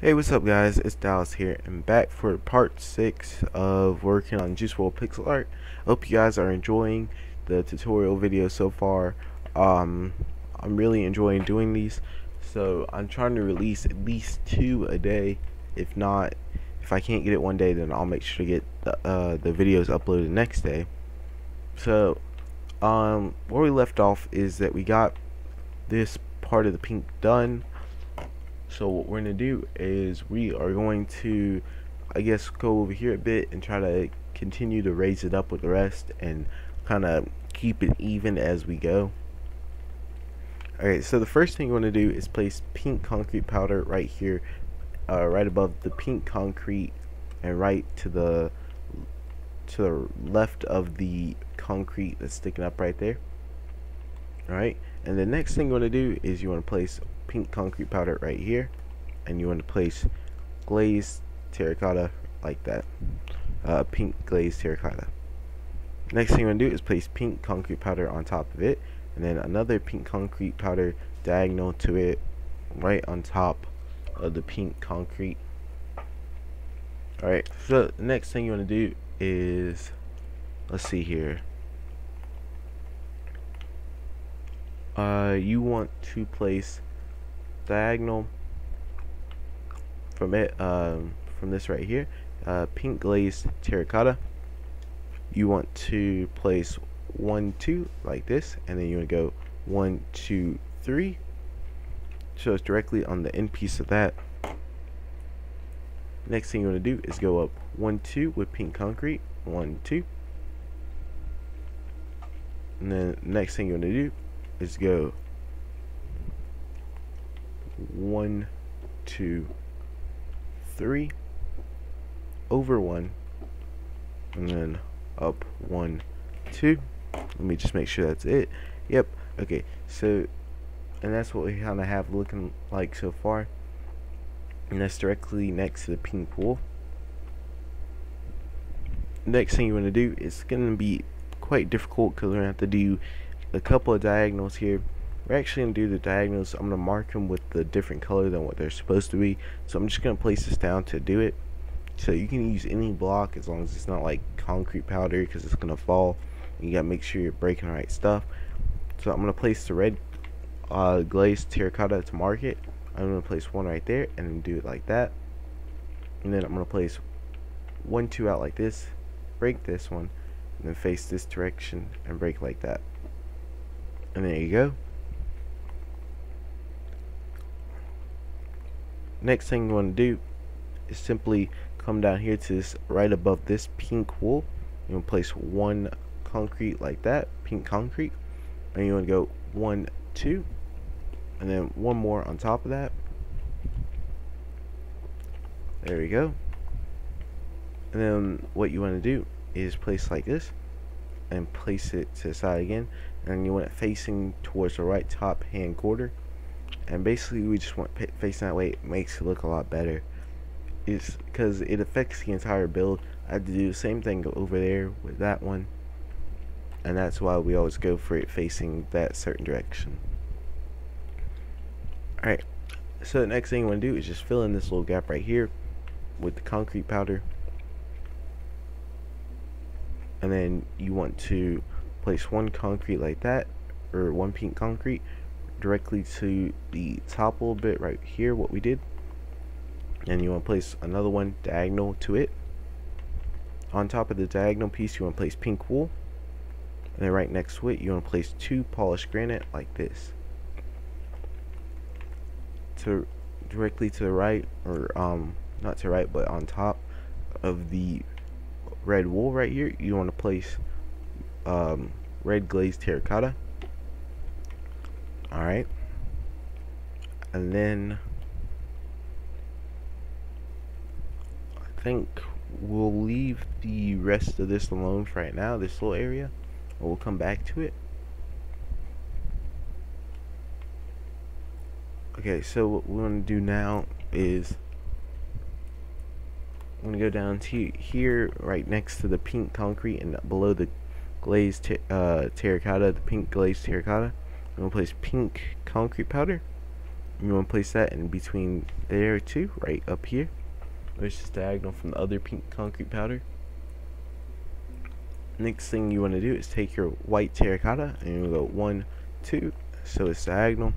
Hey, what's up guys, it's Dallas here and back for part 6 of working on Juice WRLD pixel art. Hope you guys are enjoying the tutorial video so far. I'm really enjoying doing these, so I'm trying to release at least 2 a day. If not, if I can't get it one day, then I'll make sure to get the videos uploaded next day. So where we left off is that we got this part of the pink done. So what we're going to do is we are going to, I guess, go over here a bit and try to continue to raise it up with the rest and kind of keep it even as we go. Alright, so the first thing you want to do is place pink concrete powder right here, right above the pink concrete and right to the left of the concrete that's sticking up right there. Alright, and the next thing you want to do is you want to place pink concrete powder right here, and you want to place glazed terracotta like that. Pink glazed terracotta. Next thing you want to do is place pink concrete powder on top of it, and then another pink concrete powder diagonal to it, right on top of the pink concrete. Alright, so the next thing you want to do is, let's see here. You want to place diagonal from it, from this right here, pink glazed terracotta. You want to place 1, 2 like this, and then you want to go 1, 2, 3, so it's directly on the end piece of that. Next thing you want to do is go up 1, 2 with pink concrete, 1, 2, and then next thing you want to do is go 1, 2, 3 over 1, and then up 1, 2. Let me just make sure that's it. Yep. Okay, so and that's what we kind of have looking like so far, and that's directly next to the pink wool. Next thing you want to do is going to be quite difficult because we're going to have to do a couple of diagonals here. We're actually going to do the diagonals. I'm going to mark them with the different color than what they're supposed to be. So I'm just going to place this down to do it. So you can use any block as long as it's not like concrete powder, because it's going to fall. You got to make sure you're breaking the right stuff. So I'm going to place the red glazed terracotta to mark it. I'm going to place one right there and then do it like that. And then I'm going to place 1, 2 out like this, break this one, and then face this direction and break like that. And there you go. Next thing you want to do is simply come down here to this, right above this pink wool. You want to place 1 concrete like that, pink concrete, and you want to go 1, 2, and then 1 more on top of that. There we go. And then what you want to do is place like this and place it to the side again, and you want it facing towards the right top hand corner. And basically we just want it facing that way. It makes it look a lot better. It's because it affects the entire build. I had to do the same thing over there with that one, and that's why we always go for it facing that certain direction. Alright, so the next thing you want to do is just fill in this little gap right here with the concrete powder, and then you want to place 1 concrete like that, or 1 pink concrete directly to the top a little bit right here, what we did, and you want to place another one diagonal to it. On top of the diagonal piece you want to place pink wool, and then right next to it you want to place 2 polished granite like this, to directly to the right, or not to the right but on top of the red wool right here. You want to place red glazed terracotta. Alright, and then I think we'll leave the rest of this alone for right now, this little area, and we'll come back to it. Okay, so what we want to do now is I'm going to go down to here right next to the pink concrete and below the glazed terracotta, the pink glazed terracotta. I'm going to place pink concrete powder, You want to place that in between there too, right up here, which is diagonal from the other pink concrete powder. Next thing you want to do is take your white terracotta and you go 1, 2, so it's diagonal.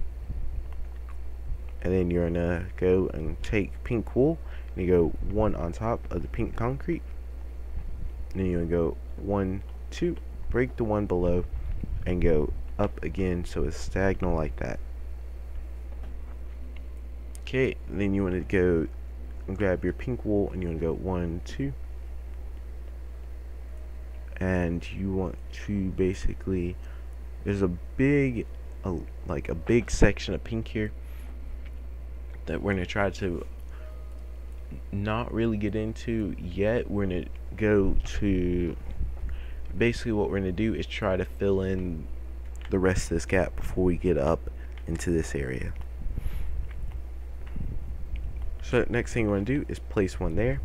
And then you're gonna go and take pink wool and you go 1 on top of the pink concrete. And then you're gonna go 1, 2, break the one below and go up again so it's diagonal like that. Okay, and then you want to go and grab your pink wool and you want to go 1, 2. And you want to basically, there's a big like a big section of pink here that we're going to try to not really get into yet. We're going to go to, basically what we're going to do is try to fill in the rest of this gap before we get up into this area. So next thing you want to do is place one there,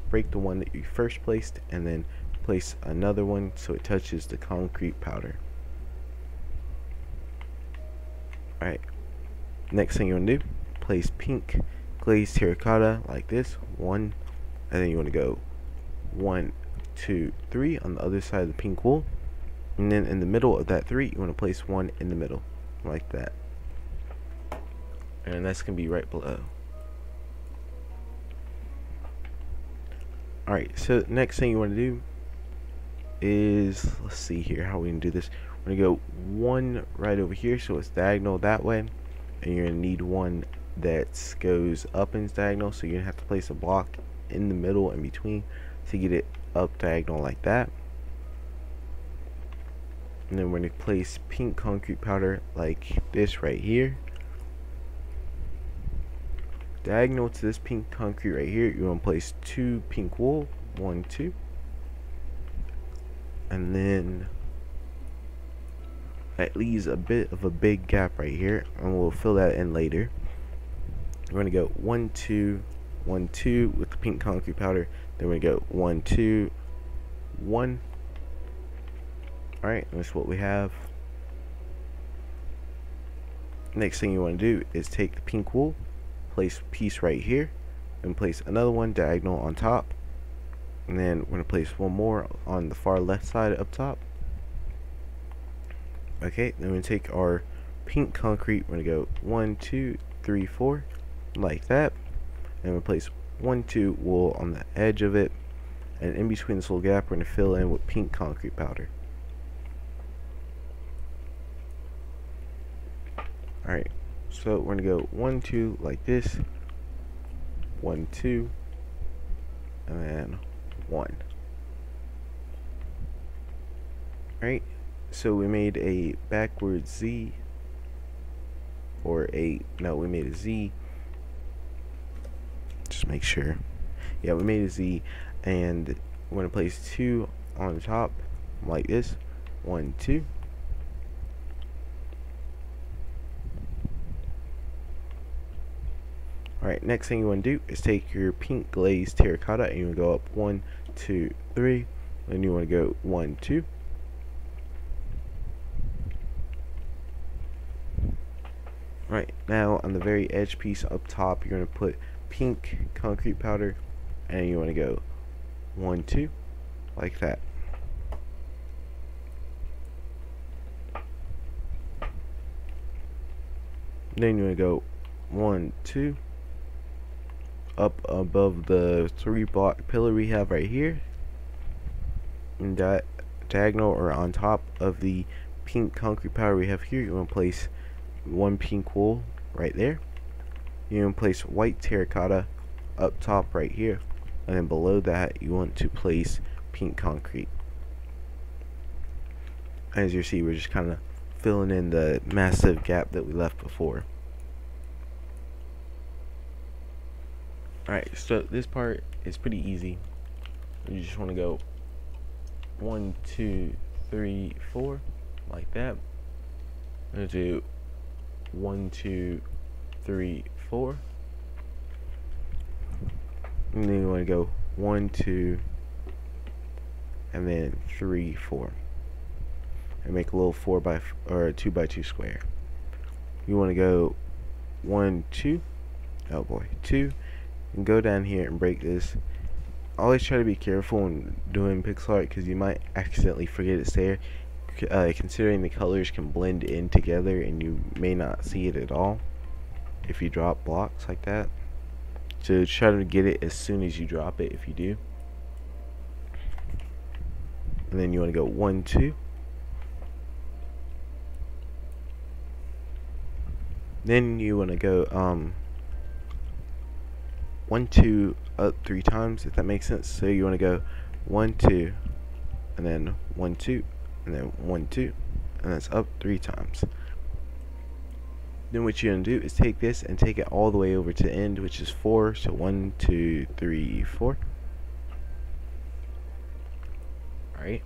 break the one that you first placed, and then place another one so it touches the concrete powder. Alright, next thing you want to do, place pink glazed terracotta like this, 1, and then you want to go 1, 2, 3 on the other side of the pink wool, and then in the middle of that 3 you want to place 1 in the middle like that, and that's going to be right below. Alright, so next thing you want to do is, let's see here how we can do this. We're going to go 1 right over here so it's diagonal that way, and you're going to need one that goes up and diagonal, so you're going to have to place a block in the middle in between to get it up diagonal like that. And then we're going to place pink concrete powder like this right here, diagonal to this pink concrete right here. You want to place 2 pink wool, 1, 2, and then that leaves a bit of a big gap right here, and we'll fill that in later. We're going to go 1, 2, 1, 2 with the pink concrete powder. Then we're going to go 1, 2, 1. Alright, that's what we have. Next thing you want to do is take the pink wool, place a piece right here, and place another one diagonal on top. And then we're going to place one more on the far left side up top. Okay, then we're going to take our pink concrete, we're going to go 1, 2, 3, 4 like that, and we'll place 1, 2 wool on the edge of it, and in between this little gap we're going to fill in with pink concrete powder. Alright, so we're going to go 1, 2 like this, 1, 2, and then 1. Alright, so we made a backward Z, or we made a Z. Just make sure. Yeah, we made a Z, and we're going to place 2 on the top like this, 1, 2. Alright, next thing you want to do is take your pink glazed terracotta and you want to go up 1, 2, 3, and you want to go 1, 2. Right, now on the very edge piece up top, you're going to put pink concrete powder, and you want to go 1, 2, like that. Then you want to go 1, 2, up above the 3 block pillar we have right here, and that diagonal or on top of the pink concrete powder we have here, you want to place 1 pink wool right there. You want to place white terracotta up top right here, and then below that you want to place pink concrete. As you see, we're just kind of filling in the massive gap that we left before. Alright, so this part is pretty easy. You just want to go 1, 2, 3, 4 like that. I'm going to do 1, 2, 3, 4, and then you want to go 1, 2, and then 3, 4, and make a little 2 by 2 square. You want to go 1, 2, oh boy, 2, and go down here and break this. Always try to be careful when doing pixel art because you might accidentally forget it's there, considering the colors can blend in together and you may not see it at all if you drop blocks like that. So try to get it as soon as you drop it if you do. And then you want to go 1, 2. Then you want to go 1, 2 up 3 times, if that makes sense. So you want to go 1, 2, and then 1, 2, and then 1, 2, and that's up 3 times. Then what you're going to do is take this and take it all the way over to the end, which is 4. So 1, 2, 3, 4. Alright.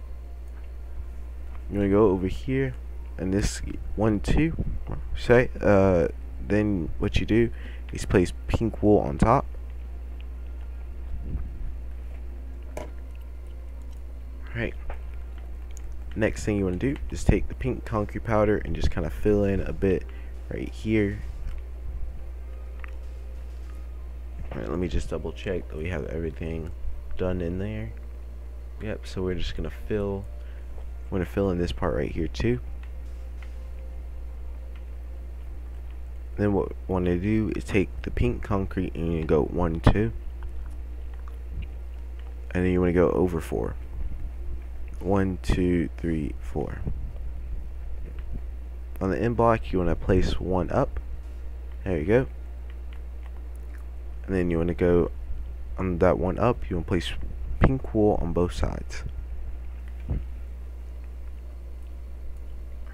You want to go over here, and this 1, 2. Say, then what you do is place pink wool on top. Alright. Next thing you want to do is take the pink concrete powder and just kind of fill in a bit right here. Alright, let me just double check that we have everything done in there. Yep, so we're just gonna fill in this part right here too. Then what we want to do is take the pink concrete and you go 1, 2, and then you want to go over 4. 1, 2, 3, 4. On the end block you want to place 1 up. There you go. And then you want to go on that 1 up, you want to place pink wool on both sides.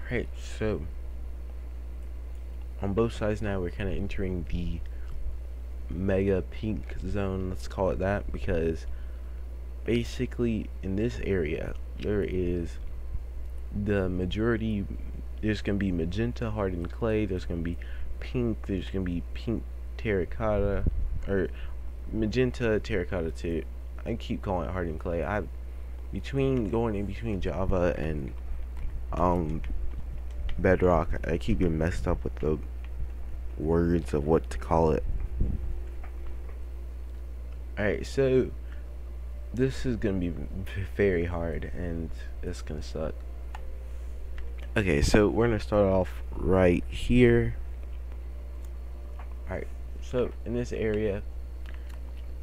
Alright, so on both sides now we're kind of entering the mega pink zone, let's call it that, because basically in this area there is the majority, there's going to be magenta hardened clay, there's going to be pink, there's going to be pink terracotta, or magenta terracotta too. I keep calling it hardened clay. Going in between Java and Bedrock, I keep getting messed up with the words of what to call it. Alright, so this is gonna be very hard and it's gonna suck. Okay, so we're gonna start off right here. Alright, so in this area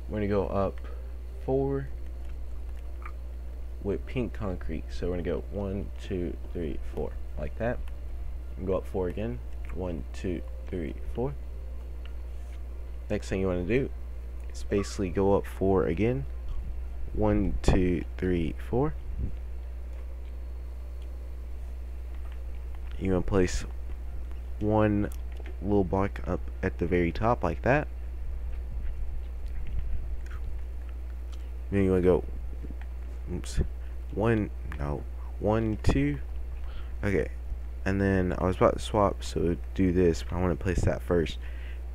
we're gonna go up 4 with pink concrete. So we're gonna go 1, 2, 3, 4 like that, and go up 4 again. 1, 2, 3, 4. Next thing you want to do is basically go up 4 again. 1, 2, 3, 4. You want to place 1 little block up at the very top like that. Then you want to go 1, 2. Okay, and then I was about to swap, so do this, but I want to place that first.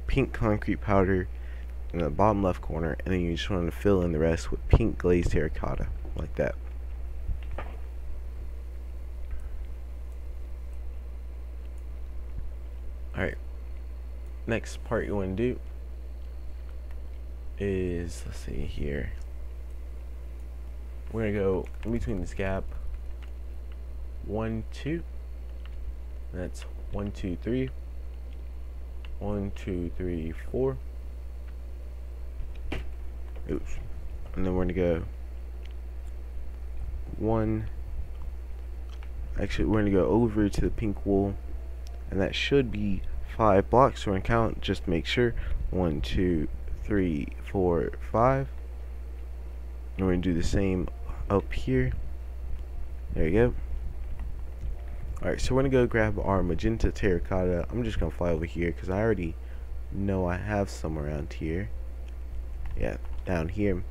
Pink concrete powder in the bottom left corner, and then you just want to fill in the rest with pink glazed terracotta like that. Alright, next part you want to do is, let's see here, we're gonna go in between this gap 1, 2, and that's 1, 2, 3, 1, 2, 3, 4. Oops. And then we're gonna go 1. Actually, we're gonna go over to the pink wool, and that should be 5 blocks. So we're gonna count just to make sure. 1, 2, 3, 4, 5. And we're gonna do the same up here. There you go. Alright, so we're gonna go grab our magenta terracotta. I'm just gonna fly over here because I already know I have some around here. Yeah, down here.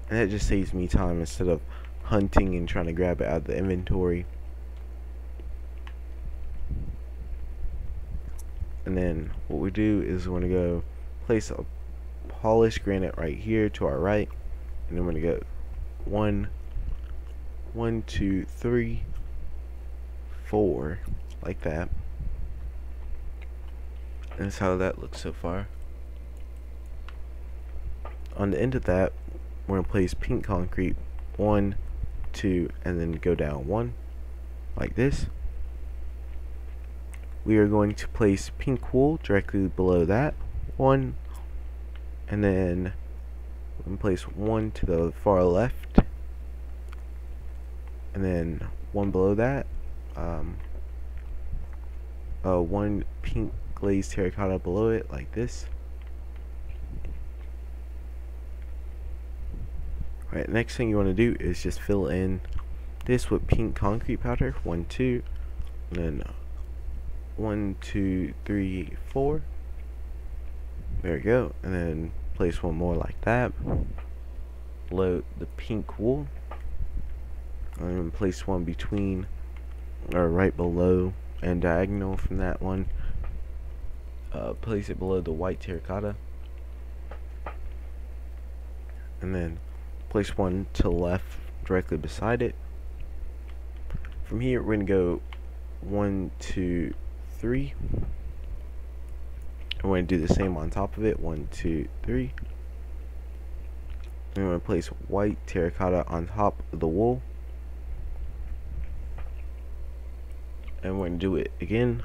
And that just saves me time instead of hunting and trying to grab it out of the inventory. And then what we do is we're gonna go place a polished granite right here to our right, and then we're gonna go 1, 2, 3, 4 like that. That's how that looks so far. On the end of that, we're going to place pink concrete 1, 2, and then go down 1 like this. We are going to place pink wool directly below that 1, and then we're going to place 1 to the far left, and then 1 below that, 1 pink glazed terracotta below it like this. Alright, next thing you want to do is just fill in this with pink concrete powder. 1, 2, and then 1, 2, 3, 4. There we go. And then place 1 more like that. Below the pink wool. And then place 1 between, or right below and diagonal from that one. Place it below the white terracotta. And then place 1 to the left directly beside it. From here we're going to go 1, 2, 3. And we're going to do the same on top of it. 1, 2, 3. And we're going to place white terracotta on top of the wool. And we're going to do it again.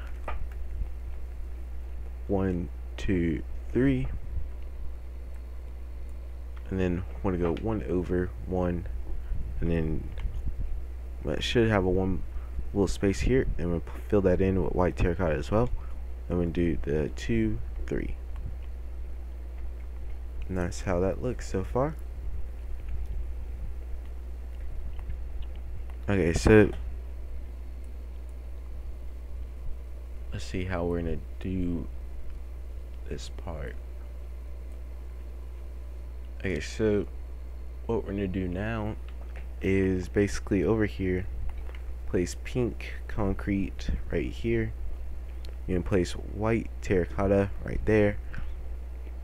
1, 2, 3. And then we're going to go 1 over 1, and then it should have a 1 little space here, and we'll fill that in with white terracotta as well. And we'll do the 2, 3. And that's how that looks so far. Okay, so let's see how we're gonna do this part. Okay, so what we're gonna do now is basically over here, place pink concrete right here. You're gonna place white terracotta right there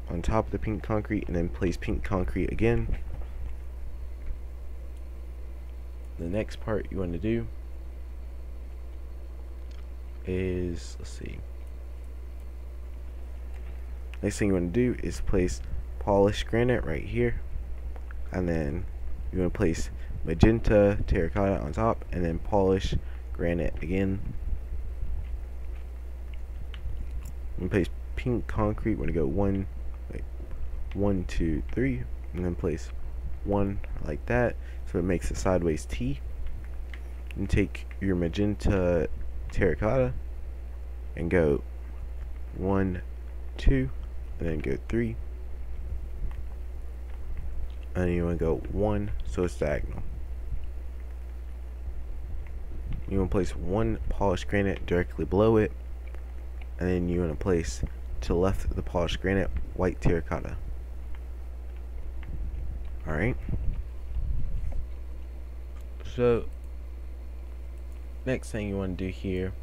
on top of the pink concrete, and then place pink concrete again. The next part you want to do is, let's see, next thing you want to do is place polished granite right here, and then you want to place magenta terracotta on top, and then polish granite again. I'm gonna place pink concrete. We're gonna go 1, 2, 3, and then place 1 like that, so it makes a sideways T. And take your magenta terracotta and go 1, 2, and then go 3. And then you want to go 1, so it's diagonal. You want to place 1 polished granite directly below it, and then you want to place to the left of the polished granite white terracotta. Alright, so next thing you want to do here,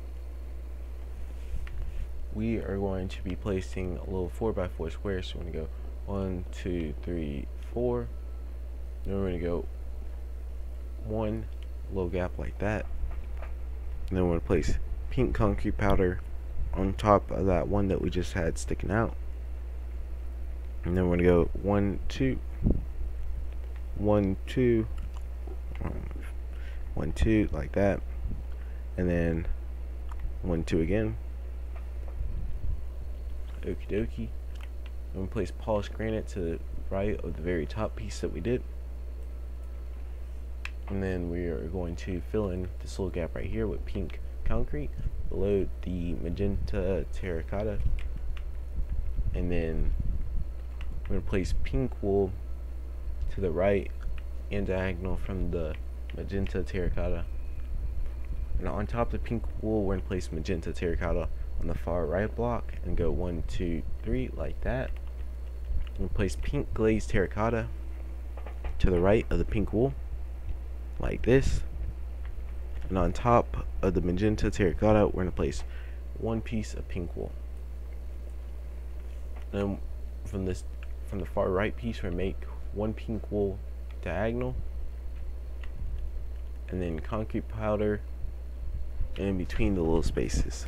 we are going to be placing a little 4x4 square. So we're going to go 1, 2, 3, 4. Then we're going to go 1 little gap like that, and then we're going to place pink concrete powder on top of that one that we just had sticking out. And then we're going to go 1, 2, 1, 2, 1, 2 like that, and then 1, 2 again. Okie dokie. And we place polished granite to the right of the very top piece that we did. And then we are going to fill in this little gap right here with pink concrete below the magenta terracotta. And then we're going to place pink wool to the right and diagonal from the magenta terracotta. And on top of the pink wool, we're going to place magenta terracotta on the far right block and go 1, 2, 3 like that. And place pink glazed terracotta to the right of the pink wool like this. And on top of the magenta terracotta, we're going to place 1 piece of pink wool. Then from the far right piece, we're going to make 1 pink wool diagonal, and then concrete powder in between the little spaces.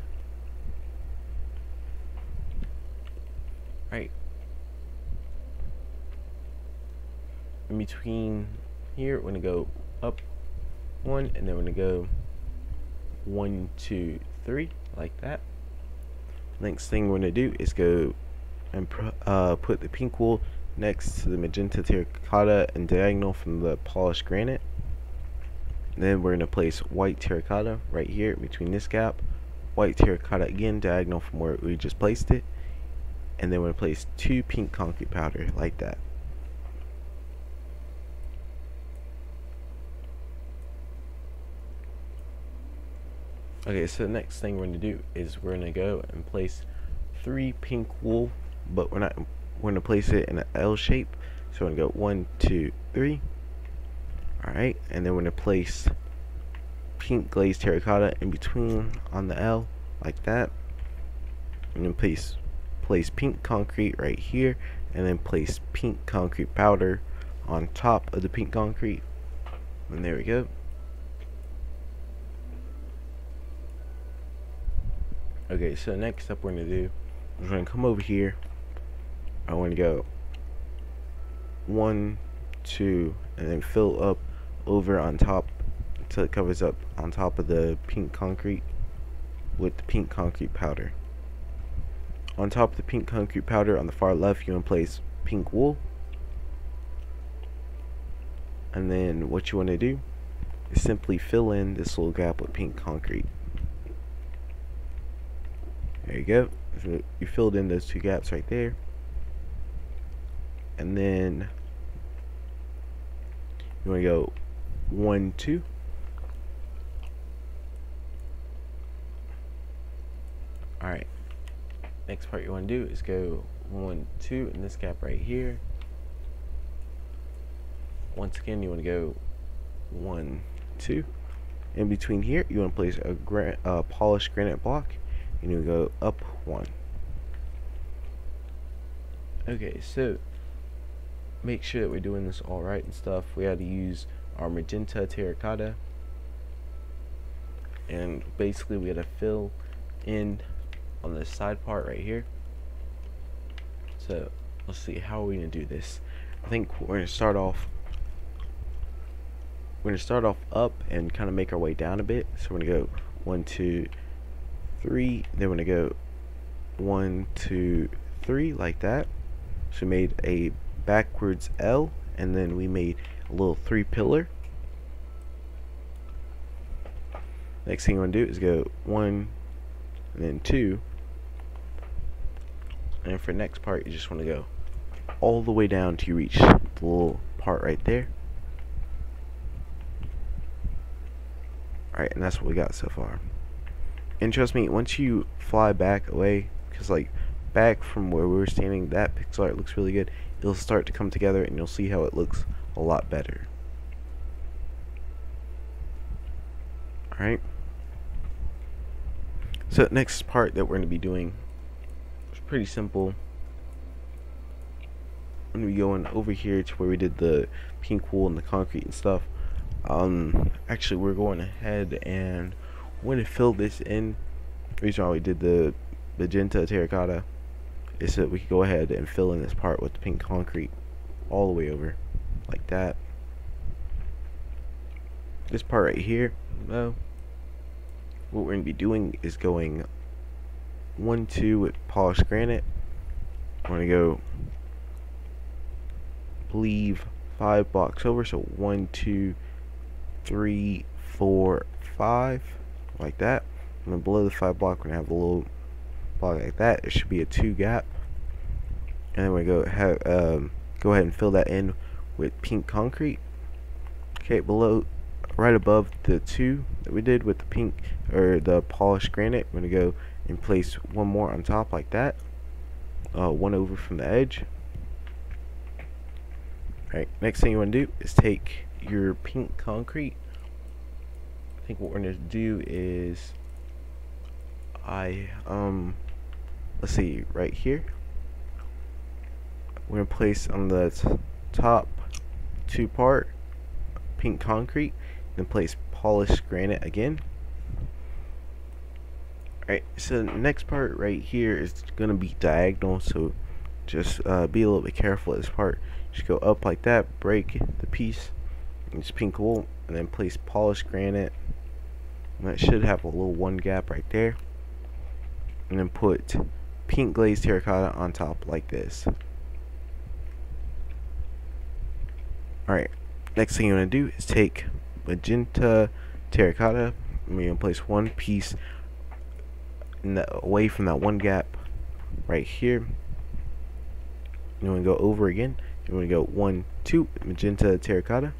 Right. In between here, we're gonna go up one, and then we're gonna go 1, 2, 3, like that. Next thing we're gonna do is go and put the pink wool next to the magenta terracotta and diagonal from the polished granite. And then we're gonna place white terracotta right here between this gap, white terracotta again diagonal from where we just placed it, and then we're gonna place 2 pink concrete powder like that. Okay, so the next thing we're going to do is we're going to go and place 3 pink wool, but we're going to place it in an L shape. So we're going to go 1, 2, 3. Alright, and then we're going to place pink glazed terracotta in between on the L, like that. And then place pink concrete right here, and then place pink concrete powder on top of the pink concrete. And there we go. Okay, so next step we're going to do is we're going to come over here. I want to go 1, 2, and then fill up over on top until it covers up on top of the pink concrete with the pink concrete powder. On top of the pink concrete powder on the far left, you want to place pink wool. And then what you want to do is simply fill in this little gap with pink concrete. There you go. So you filled in those 2 gaps right there. And then you want to go 1, 2. Alright. Next part you want to do is go 1, 2 in this gap right here. Once again, you want to go 1, 2. In between here, you want to place a polished granite block. And you go up 1. Okay, so make sure that we're doing this all right and stuff. We had to use our magenta terracotta, and basically we had to fill in on the side part right here. So let's see, how are we gonna do this? I think we're gonna start off up and kind of make our way down a bit. So we're gonna go 1, 2, 3, then we're gonna go 1, 2, 3 like that. So we made a backwards L, and then we made a little 3 pillar. Next thing you want to do is go 1 and then 2, and for the next part you just want to go all the way down till you reach the little part right there. Alright, and that's what we got so far. And trust me, once you fly back away, because like back from where we were standing, that pixel art looks really good. It'll start to come together and you'll see how it looks a lot better. Alright. So the next part that we're going to be doing is pretty simple. I'm going to be going over here to where we did the pink wool and the concrete and stuff. Actually we're going ahead and we're going to fill this in. The reason why we did the magenta terracotta is so that we could go ahead and fill in this part with the pink concrete all the way over, like that. This part right here, though, what we're going to be doing is going 1, 2 with polished granite. We're going to go, I believe, 5 blocks over, so 1, 2, 3, 4, 5, like that. And then below the 5 block, we're gonna have a little block like that. It should be a 2 gap, and then we go ahead and fill that in with pink concrete. Okay, below, right above the 2 that we did with the pink or the polished granite, we're gonna go and place 1 more on top like that. 1 over from the edge. Alright, next thing you want to do is take your pink concrete. I think what we're going to do is let's see, right here we're going to place on the top 2 part pink concrete, then place polished granite again. Alright, so the next part right here is going to be diagonal, so just be a little bit careful at this part. Just go up like that, break the piece, use pink wool, and then place polished granite. And that should have a little one gap right there. And then put pink glazed terracotta on top like this. Alright, next thing you want to do is take magenta terracotta, and we're going to place one piece away from that one gap right here. You want to go over again. You want to go 1, 2, magenta terracotta.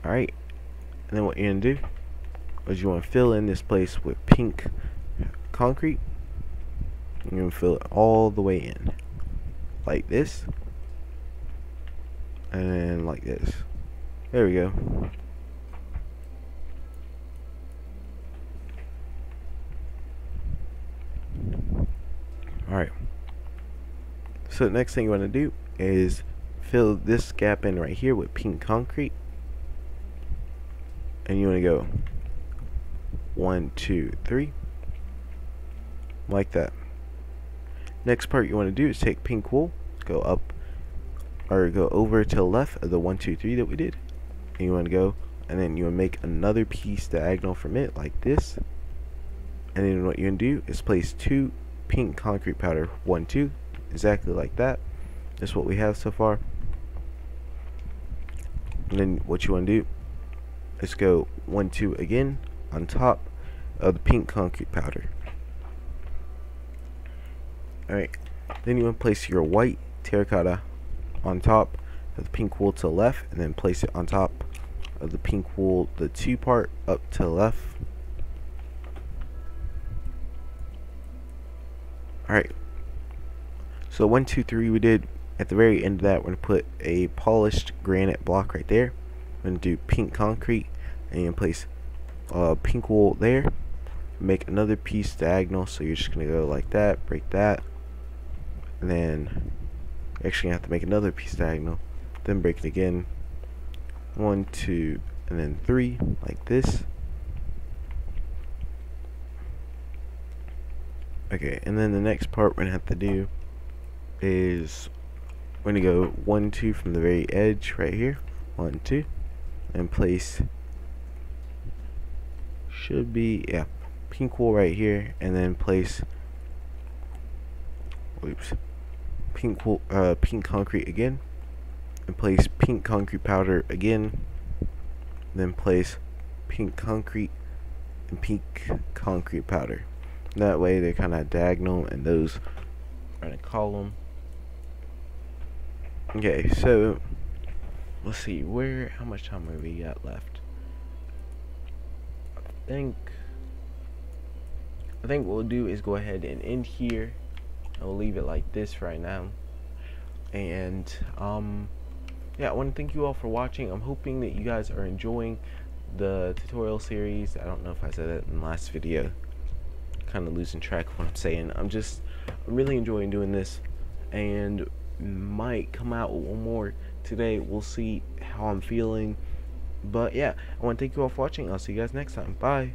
Alright, and then what you're going to do is you want to fill in this place with pink concrete. You're going to fill it all the way in, like this, and then like this. There we go. Alright, so the next thing you want to do is fill this gap in right here with pink concrete, and you want to go 1, 2, 3, like that. Next part you want to do is take pink wool, go up or go over to the left of the 1, 2, 3 that we did, and you want to go, and then you want to make another piece diagonal from it like this, and then what you're going to do is place 2 pink concrete powder, 1, 2, exactly like that. That's what we have so far. And then what you want to do is go 1, 2 again on top of the pink concrete powder. Alright, then you want to place your white terracotta on top of the pink wool to the left, and then place it on top of the pink wool, the 2 part up to the left. Alright, so 1, 2, 3 we did. At the very end of that, we're going to put a polished granite block right there. We're going to do pink concrete, and you're going to place pink wool there. Make another piece diagonal, so you're just going to go like that, break that, and then you're actually going to have to make another piece diagonal, then break it again. 1, 2, and then 3, like this. Okay, and then the next part we're going to have to do is we're going to go 1, 2 from the very edge right here. 1, 2, and place, should be, yeah, pink wool right here, and then place, oops, pink wool, pink concrete again, and place pink concrete powder again, then place pink concrete and pink concrete powder. That way they're kind of diagonal, and those are in a column. Okay, so let's see, how much time have we got left? I think what we'll do is go ahead and end here. I'll leave it like this right now. And yeah, I want to thank you all for watching. I'm hoping that you guys are enjoying the tutorial series. I don't know if I said that in the last video. Kind of losing track of what I'm saying. I'm really enjoying doing this, and might come out with one more today. We'll see how I'm feeling. But yeah, I want to thank you all for watching. I'll see you guys next time. Bye.